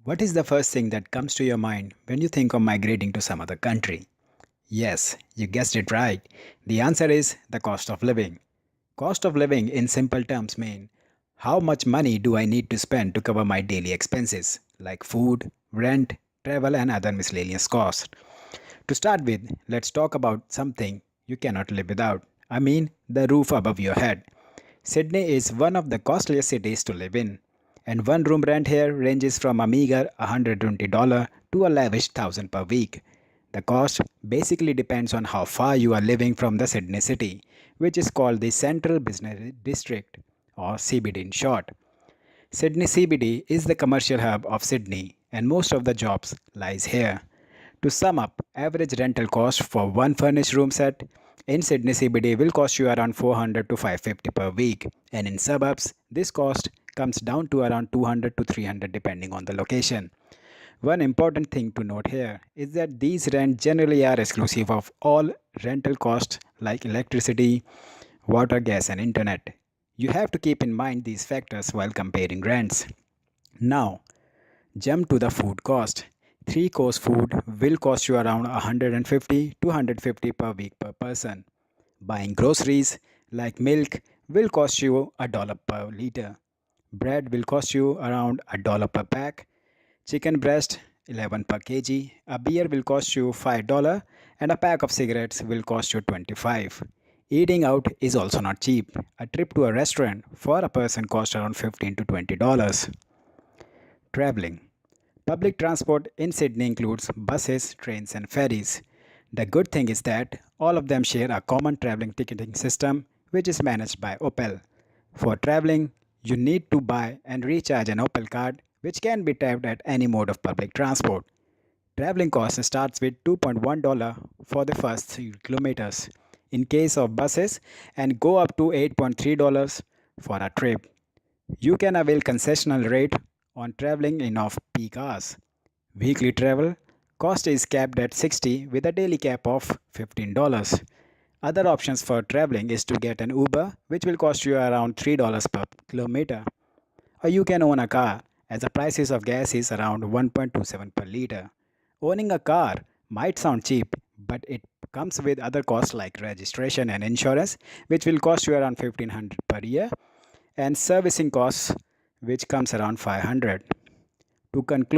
What is the first thing that comes to your mind when you think of migrating to some other country? Yes, you guessed it right. The answer is the cost of living. Cost of living in simple terms mean how much money do I need to spend to cover my daily expenses like food, rent, travel and other miscellaneous costs. To start with, let's talk about something you cannot live without. I mean, the roof above your head. Sydney is one of the costliest cities to live in, and one room rent here ranges from a meager $120 to a lavish 1000 per week. The cost basically depends on how far you are living from the Sydney city, which is called the Central Business District or CBD in short. Sydney CBD is the commercial hub of Sydney and most of the jobs lies here. To sum up, average rental cost for one furnished room set in Sydney CBD will cost you around 400 to 550 per week, and in suburbs this cost comes down to around 200 to 300 depending on the location. One important thing to note here is that these rents generally are exclusive of all rental costs like electricity, water, gas and internet. You have to keep in mind these factors while comparing rents. Now, jump to the food cost. Three-course food will cost you around 150 to 150 per week per person. Buying groceries like milk will cost you $1 per liter. Bread will cost you around $1 per pack. Chicken breast 11 per kg. A beer will cost you $5 and a pack of cigarettes will cost you 25. Eating out is also not cheap. A trip to a restaurant for a person costs around 15 to $20. Traveling. Public transport in Sydney includes buses, trains, and ferries. The good thing is that all of them share a common traveling ticketing system which is managed by Opel. For traveling, you need to buy and recharge an Opel card which can be tapped at any mode of public transport. Traveling cost starts with $2.1 for the first 3 kilometers in case of buses and go up to $8.3 for a trip. You can avail concessional rate on traveling in off-peak hours. Weekly travel cost is capped at 60 with a daily cap of $15. Other options for traveling is to get an Uber which will cost you around $3 per kilometer. Or you can own a car as the prices of gas is around 1.27 per liter. Owning a car might sound cheap, but it comes with other costs like registration and insurance which will cost you around 1500 per year and servicing costs which comes around 500. To conclude,